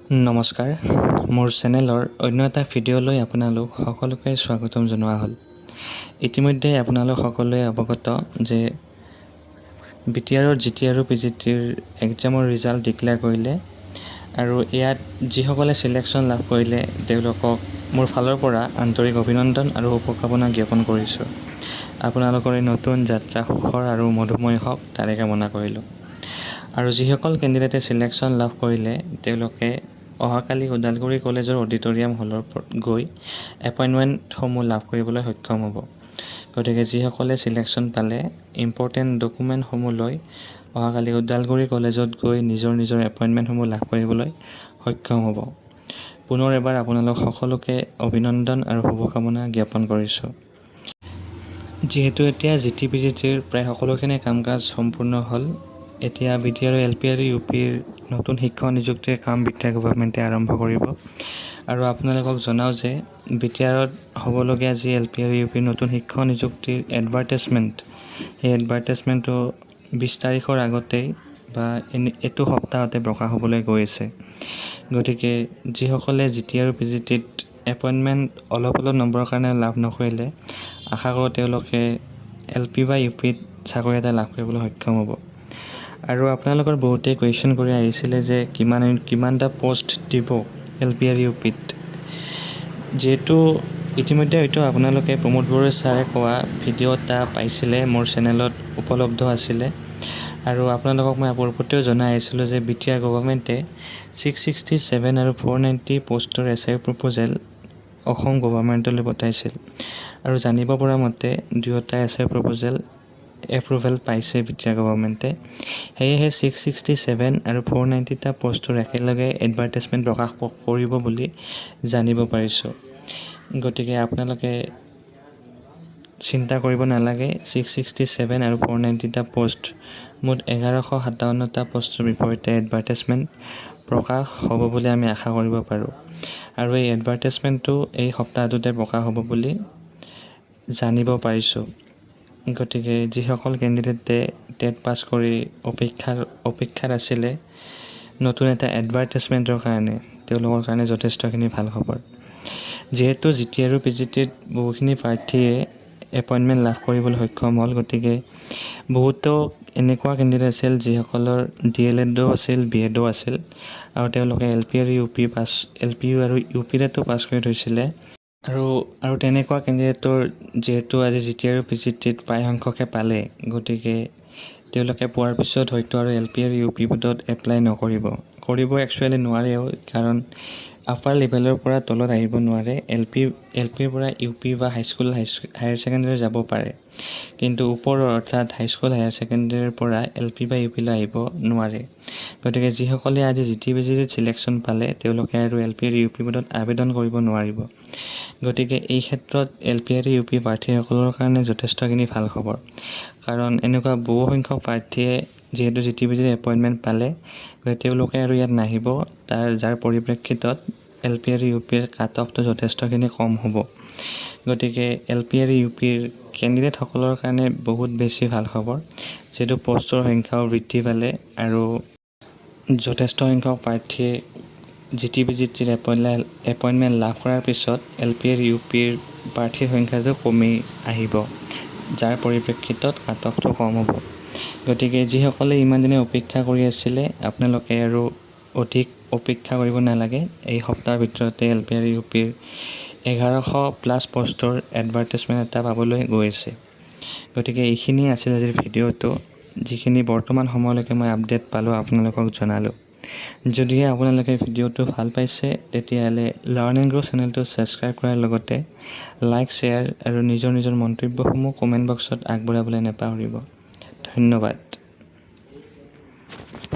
নমস্কাৰ, মোৰ চেনেলৰ অন্য এটা ভিডিঅ'লৈ আপোনালোক সকলোকে স্বাগতম জনোৱা হ'ল। ইতিমধ্যে আপোনালোক সকলোৱে অৱগত যে BTR GT আৰু PGTৰ এক্সামৰ ৰিজাল্ট ডিক্লেয়াৰ কৰিলে আৰু ইয়াত যিসকলে চিলেকশ্যন লাভ কৰিলে তেওঁলোকক মোৰ ফালৰ পৰা আন্তৰিক অভিনন্দন আৰু শুভকামনা জ্ঞাপন কৰিছোঁ। আপোনালোকৰ এই নতুন যাত্ৰা সুখৰ আৰু মধুময় হওক তাৰে কামনা কৰিলোঁ। আৰু যিসকল কেণ্ডিডেটে চিলেকশ্যন লাভ কৰিলে তেওঁলোকে অহাকালি ওদালগুৰি কলেজৰ অডিটৰিয়াম হলৰ গৈ এপইণ্টমেণ্টসমূহ লাভ কৰিবলৈ সক্ষম হ'ব। গতিকে যিসকলে চিলেকশ্যন পালে ইম্পৰ্টেণ্ট ডকুমেণ্টসমূহ লৈ অহাকালি ওদালগুৰি কলেজত গৈ নিজৰ এপইণ্টমেণ্টসমূহ লাভ কৰিবলৈ সক্ষম হ'ব। পুনৰ এবাৰ আপোনালোক সকলোকে অভিনন্দন আৰু শুভকামনা জ্ঞাপন কৰিছোঁ। যিহেতু এতিয়া GT PGTৰ প্ৰায় সকলোখিনি কাম কাজ সম্পূৰ্ণ হ'ল, এতিয়া BTR LP আৰু UPৰ নতুন শিক্ষক নিযুক্তিৰ কাম BTR গভৰ্ণমেণ্টে আৰম্ভ কৰিব। আৰু আপোনালোকক জনাওঁ যে BTRত হ'বলগীয়া যি LP আৰু UPৰ নতুন শিক্ষক নিযুক্তিৰ এডভাৰটাইজমেণ্ট, সেই এডভাৰটাইজমেণ্টটো 20 তাৰিখৰ আগতেই বা এইটো সপ্তাহতে প্ৰকাশ হ'বলৈ গৈ আছে। গতিকে যিসকলে GT আৰু PGTত এপইণ্টমেণ্ট অলপ নম্বৰৰ কাৰণে লাভ নকৰিলে, আশা কৰোঁ তেওঁলোকে LP বা UPত চাকৰি এটা লাভ কৰিবলৈ সক্ষম হ'ব। আৰু আপোনালোকৰ বহুতেই কুৱেশ্যন কৰি আহিছিলে যে কিমানটা পোষ্ট দিব LP আৰু UPত। যিহেতু ইতিমধ্যে হয়তো আপোনালোকে প্ৰমোদ বড়ো ছাৰে কোৱা ভিডিঅ' এটা পাইছিলে, মোৰ চেনেলত উপলব্ধ আছিলে। আৰু আপোনালোকক মই পূৰ্বতেও জনাই আহিছিলোঁ যে BTR গভৰ্ণমেণ্টে 667 আৰু 490 পোষ্টৰ SI প্ৰপ'জেল অসম গভৰ্ণমেণ্টলৈ পঠাইছিল। আৰু জানিব পৰা মতে দুয়োটা SI প্ৰপ'জেল এপ্ৰুভেল পাইছে BTR গভৰ্ণমেণ্টে। সেয়েহে 667 আৰু 490টা পোষ্টৰ একেলগে এডভাৰটাইজমেণ্ট প্ৰকাশ কৰিব বুলি জানিব পাৰিছোঁ। গতিকে আপোনালোকে চিন্তা কৰিব নালাগে, 667 আৰু 490টা পোষ্ট মুঠ 1157টা পোষ্টৰ বিপৰীতে এডভাৰটাইজমেণ্ট প্ৰকাশ হ'ব বুলি আমি আশা কৰিব পাৰোঁ। আৰু এই এডভাৰটাইজমেণ্টটো এই সপ্তাহটোতে প্ৰকাশ হ'ব বুলি জানিব পাৰিছোঁ। গতিকে যিসকল কেণ্ডিডেটে টেট পাছ কৰি অপেক্ষাত আছিলে নতুন এটা এডভাৰটাইজমেণ্টৰ কাৰণে, তেওঁলোকৰ কাৰণে যথেষ্টখিনি ভাল খবৰ। যিহেতু GT আৰু PGTত বহুখিনি প্ৰাৰ্থীয়ে এপইণ্টমেণ্ট লাভ কৰিবলৈ সক্ষম হ'ল, গতিকে বহুতো এনেকুৱা কেণ্ডিডেট আছিল যিসকলৰ DLEDো আছিল, BEdো আছিল আৰু তেওঁলোকে LP আৰু UPতো পাছ কৰি থৈছিলে। আৰু তেনেকুৱা কেণ্ডিডেটৰ যিহেতু আজি GT আৰু PGTত প্ৰায় সংখ্যকে পালে, গতিকে তেওঁলোকে পোৱাৰ পিছত হয়তো আৰু LP আৰু UP পদত এপ্লাই নকৰিব। একচুৱেলি নোৱাৰেও, কাৰণ আপাৰ লেভেলৰ পৰা তলত আহিব নোৱাৰে। LPৰ পৰা UP বা হায়াৰ ছেকেণ্ডেৰী যাব পাৰে, কিন্তু ওপৰৰ অৰ্থাৎ হাইস্কুল হায়াৰ ছেকেণ্ডেৰীৰ পৰা LP বা UPলৈ আহিব নোৱাৰে। গতিকে যিসকলে আজি GT PGTত চিলেকশ্যন পালে তেওঁলোকে আৰু LP আৰু UP পদত আবেদন কৰিব নোৱাৰিব। গতিকে এই ক্ষেত্ৰত LP আৰু UP প্ৰাৰ্থীসকলৰ কাৰণে যথেষ্টখিনি ভাল খবৰ, কাৰণ এনেকুৱা বহু সংখ্যক প্ৰাৰ্থীয়ে যিহেতু GT PGTত এপইণ্টমেণ্ট পালে, তেওঁলোকে আৰু ইয়াত নাহিব, যাৰ পৰিপ্ৰেক্ষিতত LP আৰু UPৰ কাট অফটো যথেষ্টখিনি কম হ'ব। গতিকে LP আৰু UPৰ কেণ্ডিডেটসকলৰ কাৰণে বহুত বেছি ভাল খবৰ, যিহেতু পোষ্টৰ সংখ্যাও বৃদ্ধি পালে আৰু যথেষ্ট সংখ্যক প্ৰাৰ্থীয়ে GT PGTত এপইণ্টমেণ্ট লাভ কৰাৰ পিছত LP আৰু UPৰ প্ৰাৰ্থীৰ সংখ্যাটো কমি আহিব, যাৰ পৰিপ্ৰেক্ষিতত কাট অফটো কম হ'ব। গতিকে যিসকলে ইমান দিনে অপেক্ষা কৰি আছিলে আপোনালোকে আৰু অধিক অপেক্ষা কৰিব নালাগে। এই সপ্তাহৰ ভিতৰতে LP আৰু UPৰ 1100+ পোষ্টৰ এডভাৰটাইজমেণ্ট এটা পাবলৈ গৈ আছে। গতিকে এইখিনি আছিল আজিৰ ভিডিঅ'টো, যিখিনি বৰ্তমান সময়লৈকে মই আপডেট পালোঁ আপোনালোকক জনালোঁ। যদিহে আপোনালোকে ভিডিঅ'টো ভাল পাইছে তেতিয়াহ'লে লাৰ্ণ এণ্ড গ্ৰ' চেনেলটো ছাবস্ক্ৰাইব কৰাৰ লগতে লাইক, শ্বেয়াৰ আৰু নিজৰ মন্তব্যসমূহ কমেণ্ট বক্সত আগবঢ়াবলৈ নাপাহৰিব। ধন্যবাদ।